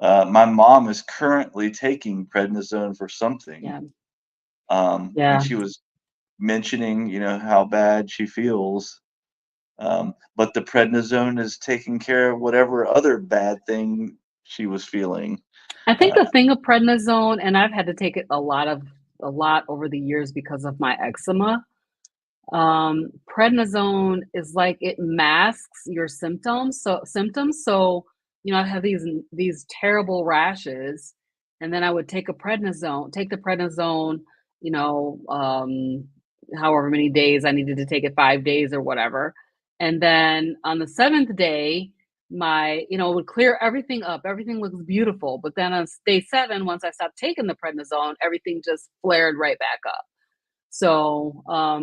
My mom is currently taking prednisone for something, Yeah. and Yeah. she was mentioning, how bad she feels. But the prednisone is taking care of whatever other bad thing she was feeling. I think the Uh, thing of prednisone, and I've had to take it a lot over the years because of my eczema. Prednisone is like it masks your symptoms. So, I have these terrible rashes, and then I would take the prednisone, however many days I needed to take it, 5 days or whatever. And then on the 7th day, it would clear everything up. Everything looks beautiful. But then on day 7, once I stopped taking the prednisone, everything just flared right back up. So, I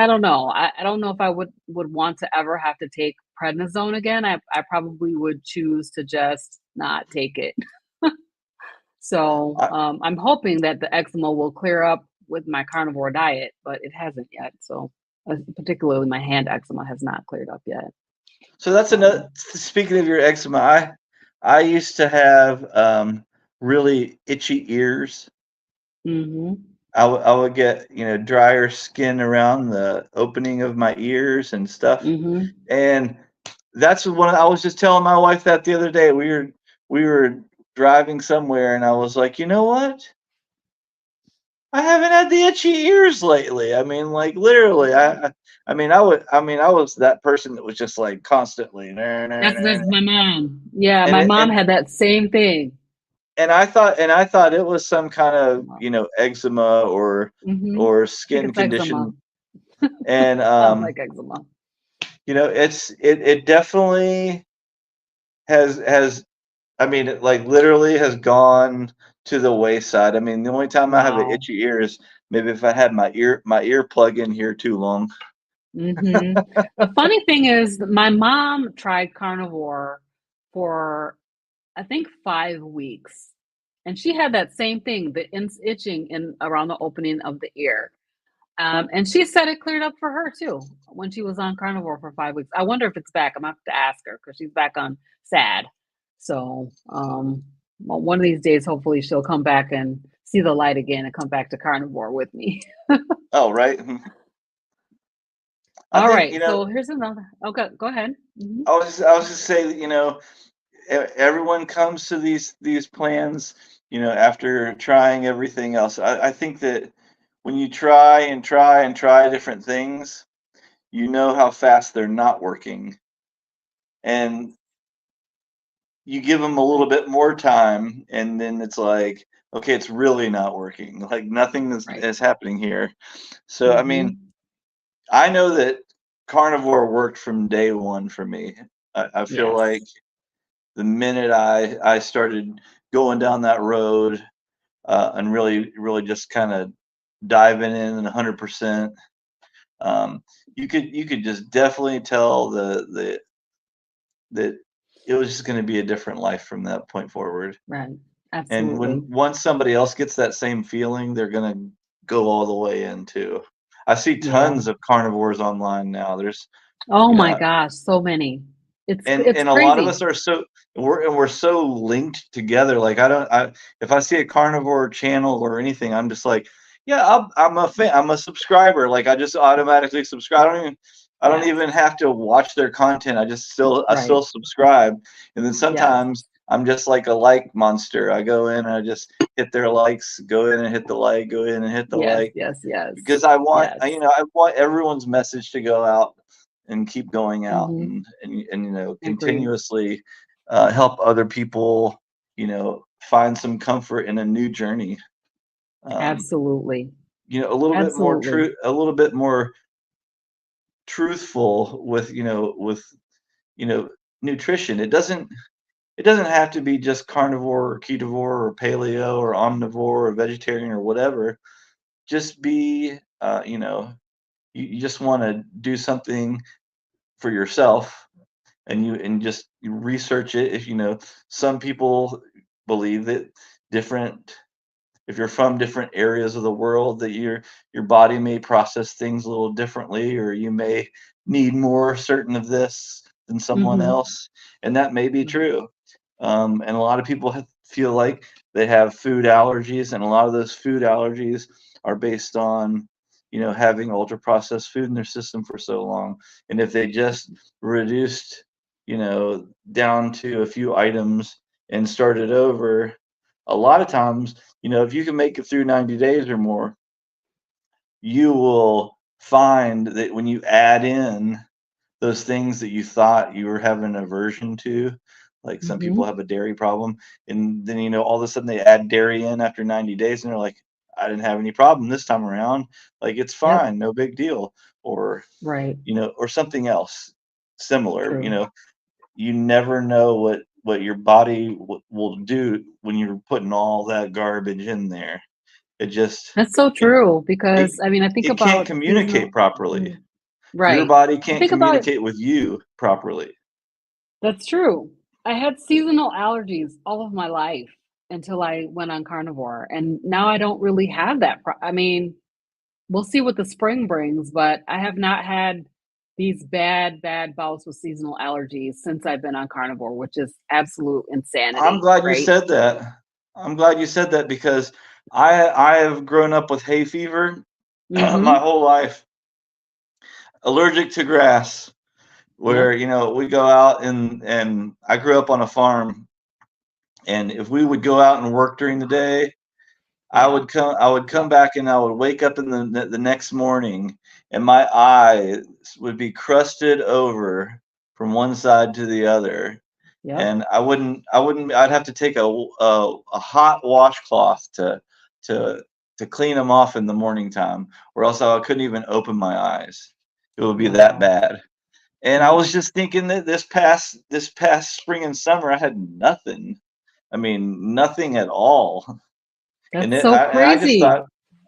don't know. I don't know if I would want to ever have to take prednisone again. I probably would choose to just not take it. So, I'm hoping that the eczema will clear up with my carnivore diet, but it hasn't yet. So, particularly my hand eczema has not cleared up yet. So that's another. Speaking of your eczema, I used to have really itchy ears. Mm-hmm. I would get drier skin around the opening of my ears and stuff, Mm-hmm. and that's when I was just telling my wife that the other day. We were driving somewhere, and I was like, you know what? I haven't had the itchy ears lately. I mean, like literally, I was that person that was just like constantly. That's my mom. Yeah, And my mom had that same thing. I thought it was some kind of eczema or Mm-hmm. or skin It's eczema. condition. And Sounds like eczema. it definitely has it like literally has gone to the wayside. I mean, the only time I have an Wow. itchy ear is maybe if I had my ear plug in here too long. Mm-hmm. The funny thing is, my mom tried carnivore for, I think, 5 weeks, and she had that same thing, the itching in around the opening of the ear. And she said it cleared up for her too when she was on carnivore for 5 weeks. I wonder if it's back. I'm gonna have to ask her because she's back on SAD. So, well, one of these days, hopefully, she'll come back and see the light again and come back to carnivore with me. Oh, right. All right. So here's another. Okay, go ahead. Mm-hmm. I was just saying that everyone comes to these plans after trying everything else. I think that when you try and try and try different things, how fast they're not working, and you give them a little bit more time, and then it's like, okay, it's really not working. Like nothing is happening here. So I mean, Mm-hmm. I know that carnivore worked from day one for me. I feel like the minute I started going down that road and really just kind of diving in 100%, you could just definitely tell that it was just going to be a different life from that point forward. Right. And Absolutely. once somebody else gets that same feeling, they're going to go all the way in too. I see tons of carnivores online now. There's Oh you my know gosh, so many. It's and a lot of crazy. us are we're so linked together. Like if I see a carnivore channel or anything, I'm just like, yeah, I'm a fan, I'm a subscriber. Like I just automatically subscribe. I don't Yes. even have to watch their content. I Right. still subscribe. And then Yes. sometimes I'm just like a like monster. I go in and I just hit their likes, go in and hit the like, go in and hit the Yes. like, Yes. Yes. because I want Yes. I want everyone's message to go out and keep going out, Mm-hmm. and Agreed. continuously help other people find some comfort in a new journey. um, Absolutely. a little bit more Absolutely. a little bit more truthful with you know nutrition. It doesn't have to be just carnivore or ketovore or paleo or omnivore or vegetarian or whatever. Just be you just want to do something for yourself, and you research it. If some people believe that different if you're from different areas of the world, that your body may process things a little differently, or you may need more certain of this than someone Mm-hmm. else, and that may be true. And a lot of people feel like they have food allergies, and a lot of those food allergies are based on having ultra processed food in their system for so long. And if they just reduced down to a few items and started over, a lot of times, if you can make it through 90 days or more, you will find that when you add in those things that you thought you were having aversion to, like some Mm-hmm. people have a dairy problem, and then all of a sudden they add dairy in after 90 days, and they're like, I didn't have any problem this time around. Like, it's Yep. fine, no big deal. Or, Right. or something else similar. True. You never know what your body will do when you're putting all that garbage in there. It just That's so it true it, because I mean I think it can't about communicate seasonal. properly. Mm, Your right. body I can't think about communicate with you properly. That's true. I had seasonal allergies all of my life until I went on carnivore, and now I don't really have that. I mean, we'll see what the spring brings, but I have not had these bad bouts with seasonal allergies since I've been on carnivore, which is absolute I'm insanity, glad you right? said that. I'm glad you said that because I have grown up with hay fever my Mm-hmm. whole life, allergic to grass. Yep. Where we go out and I grew up on a farm, and if we would go out and work during the day, Yeah. I would come back and I would wake up in the next morning, and my eyes would be crusted over from one side to the other, Yep. and I'd have to take a hot washcloth to to clean them off in the morning time, or else I couldn't even open my eyes. It would be that Wow. bad. And I was just thinking that this past spring and summer I had nothing. I mean, nothing at all. And That's so I just crazy. I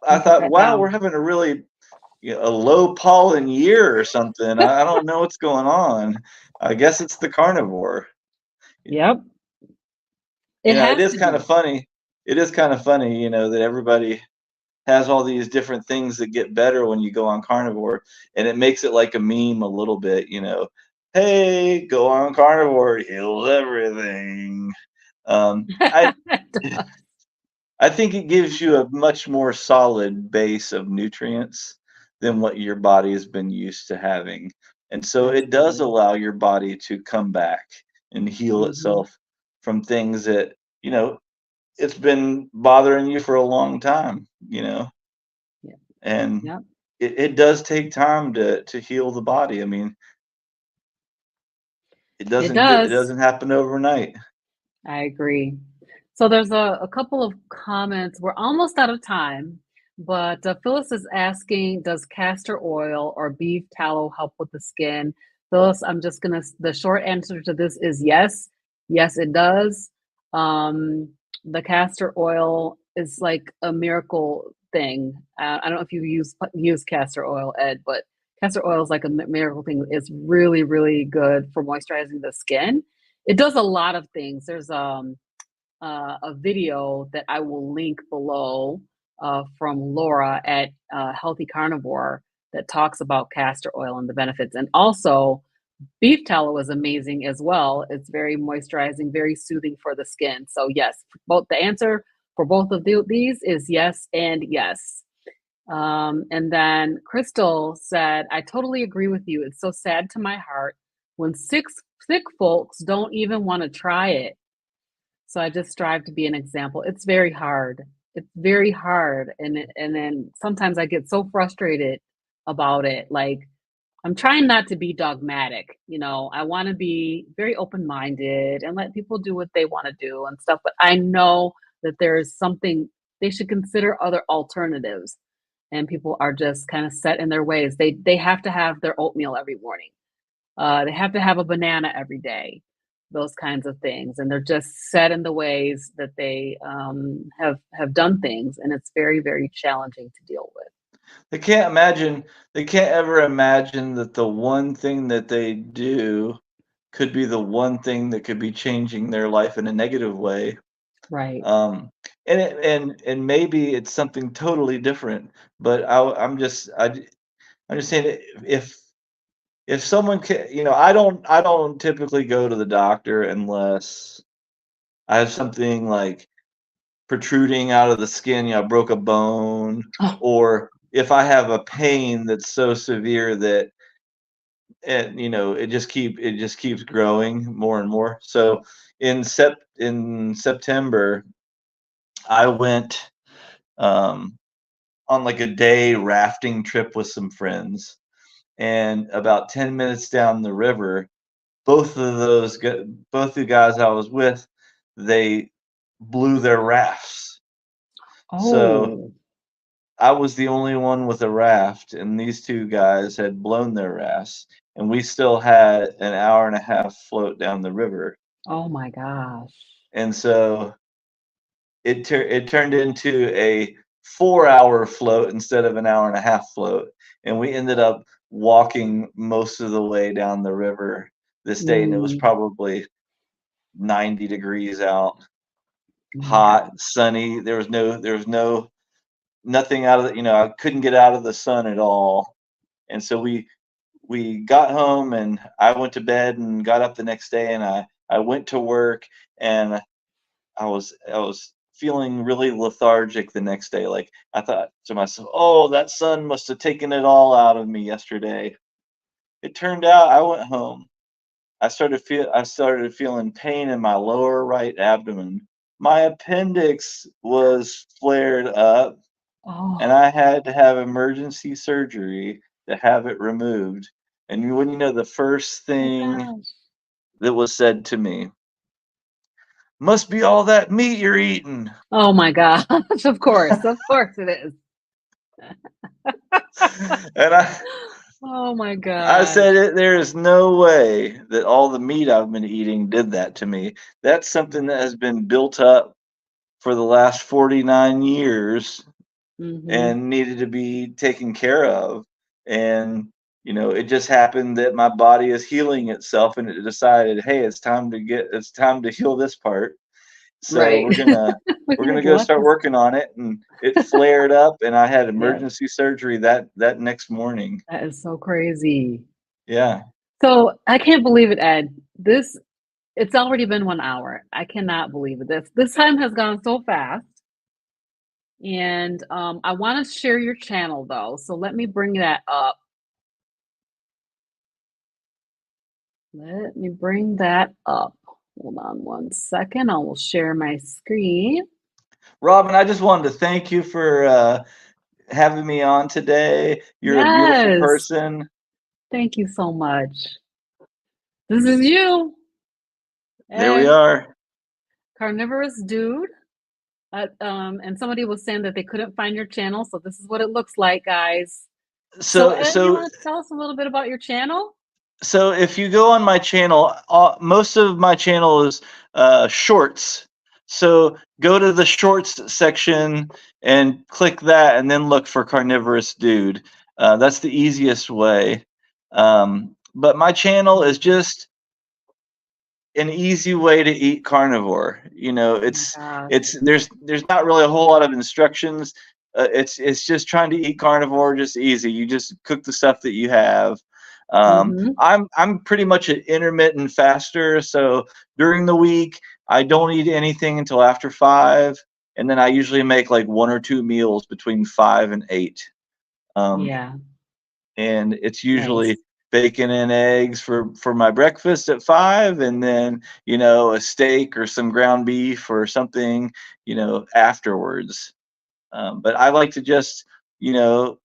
Let me put thought, that wow, we're down. having a really a low pollen year or something. I don't know what's going on. I guess it's the carnivore. Yep. It It has is to kind of be. funny. It is kind of funny, that everybody has all these different things that get better when you go on carnivore, and it makes it like a meme a little bit. Hey, go on carnivore, it heals everything. Um, I I think it gives you a much more solid base of nutrients than what your body has been used to having. And so it does Absolutely. allow your body to come back and heal Mm-hmm. itself from things that, it's been bothering you for a long time. Yeah. And Yep. it does take time to heal the body. I mean, It it does. doesn't happen overnight. I agree. So there's a couple of comments. We're almost out of time, but Phyllis is asking, does castor oil or beef tallow help with the skin? Phyllis, the short answer to this is yes. Yes, it does. Um, the castor oil is like a miracle thing. I don't know if you use castor oil, Ed, but castor oil is like a miracle thing. It's really, really good for moisturizing the skin. It does a lot of things. There's a video that I will link below from Laura at Healthy Carnivore that talks about castor oil and the benefits. And also, beef tallow is amazing as well. It's very moisturizing, very soothing for the skin. So yes, both the answer for both of these is yes and yes. And then Crystal said, I totally agree with you. It's so sad to my heart when sick folks don't even want to try it. So I just strive to be an example. It's very hard. It's very hard. And then sometimes I get so frustrated about it. Like I'm trying not to be dogmatic. I want to be very open-minded and let people do what they want to do and stuff. But I know that there is something they should consider other alternatives. And people are just kind of set in their ways. They have to have their oatmeal every morning. They have to have a banana every day, those kinds of things, and they're just set in the ways that they have done things, and it's very, very challenging to deal with. They can't ever imagine that the one thing that they do could be the one thing that could be changing their life in a negative way. Right. Um, and maybe it's something totally different, but I'm just saying that if someone can, I don't typically go to the doctor unless I have something like protruding out of the skin, I broke a bone, Oh, or if I have a pain that's so severe that it just keeps growing more and more. So in September, I went um, on like a day rafting trip with some friends, and about 10 minutes down the river, both the guys I was with, they blew their rafts. So oh, I was the only one with a raft, and these two guys had blown their rafts, and we still had an hour and a half float down the river. Oh my gosh. And so it turned into a 4-hour float instead of an hour and a half float, and we ended up walking most of the way down the river this day, and it was Mm. probably 90 degrees out, Oh my hot, gosh. sunny. There was nothing out of the, I couldn't get out of the sun at all. And so we got home, and I went to bed and got up the next day, and I went to work, and I was feeling really lethargic the next day. Like, I thought to myself, "Oh, that sun must have taken it all out of me yesterday." It turned out I went home. I started feeling pain in my lower right abdomen. My appendix was flared up, and Oh, I had to have emergency surgery to have it removed. And when the first my thing gosh. that was said to me, "Must be all that meat you're eating." Oh my gosh. Of course. Of course it is. And Oh my I gosh. said, there is no way that all the meat I've been eating did that to me. That's something that has been built up for the last 49 years Mm-hmm. and needed to be taken care of. And, it just happened that my body is healing itself, and it decided, hey, it's time to heal this part. So Right. we're gonna We're we're gonna gonna go let start this. working on it. And it flared up, and I had Yes, emergency surgery that next morning. that is so crazy. Yeah. So I can't believe it, Ed. It's already been 1 hour. I cannot believe it. This time has gone so fast. And I want to share your channel though. So let me bring that up. Let me bring that up. Hold on 1 second. I will share my screen. Robin, I just wanted to thank you for having me on today. You're a beautiful Yes. person. Thank you so much. This is you, There we Ed, are. carnivorous dude. And somebody was saying that they couldn't find your channel, so this is what it looks like, guys. So, So Ed, you so want to tell us a little bit about your channel? so if you go on my channel, most of my channel is shorts. So go to the shorts section and click that, and then look for Carnivorous Dude. That's the easiest way. But my channel is just an easy way to eat carnivore. Oh my gosh. There's not really a whole lot of instructions. It's just trying to eat carnivore just easy. You just cook the stuff that you have. Mm-hmm. I'm pretty much an intermittent faster, so during the week I don't eat anything until after 5, and then I usually make like 1 or 2 meals between 5 and 8. Um, Yeah. and it's Nice. usually bacon and eggs for my breakfast at 5, and then a steak or some ground beef or something afterwards. But I like to just you know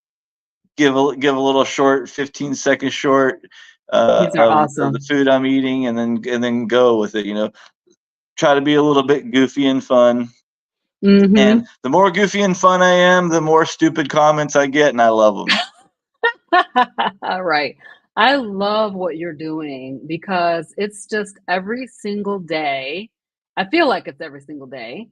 give a little short 15-second short These are of the awesome. food I'm eating, and then go with it. Try to be a little bit goofy and fun. And Mm-hmm. the more goofy and fun I am, the more stupid comments I get, and I love them. Right. I love what you're doing because it's just every single day. I feel like it's every single day.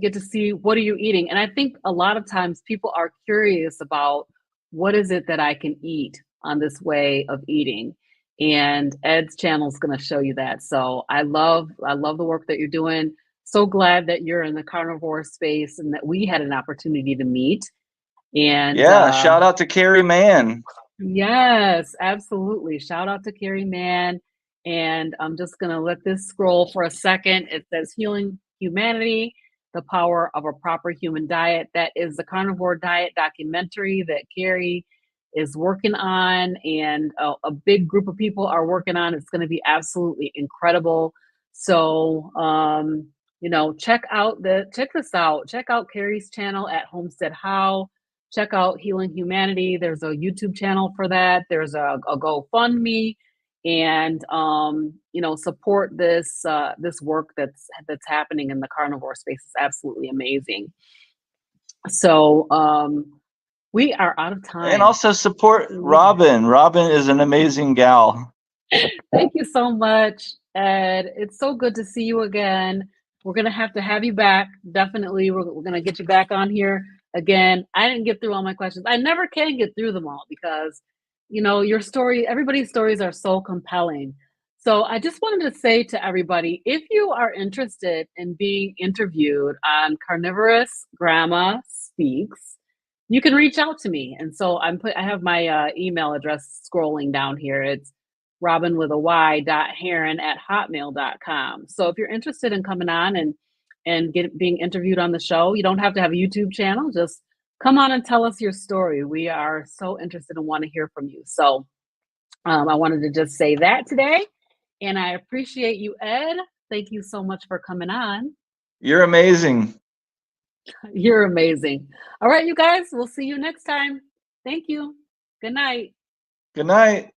Get to see what are you eating, and I think a lot of times people are curious about what is it that I can eat on this way of eating, and Ed's channel is going to show you that. So I love the work that you're doing. So glad that you're in the carnivore space and that we had an opportunity to meet. And Yeah, shout out to Carrie Mann. yes, absolutely. Shout out to Carrie Mann. And I'm just going to let this scroll for a second. It says Healing Humanity, the Power of a Proper Human Diet. That is the carnivore diet documentary that Carrie is working on, and a big group of people are working on. It's going to be absolutely incredible. So, check this out. Check out Carrie's channel at Homestead How. Check out Healing Humanity. There's a YouTube channel for that. There's a GoFundMe, and support this work that's happening in the carnivore space. Is absolutely amazing. So we are out of time. And also support Robin. Robin is an amazing gal. Thank you so much, Ed. It's so good to see you again. We're going to have you back. Definitely. We're going to get you back on here again. I didn't get through all my questions. I never can get through them all because, you know, your story, everybody's stories are so compelling. So I just wanted to say to everybody, if you are interested in being interviewed on CarnivorousGrama Speaks, you can reach out to me. And so I have my email address scrolling down here. It's Robin with a y.heron@hotmail.com. So if you're interested in coming on and being interviewed on the show, you don't have to have a YouTube channel. Just come on and tell us your story. We are so interested and want to hear from you. So I wanted to just say that today. And I appreciate you, Ed. Thank you so much for coming on. You're amazing. You're amazing. All right, you guys, we'll see you next time. Thank you. Good night. Good night.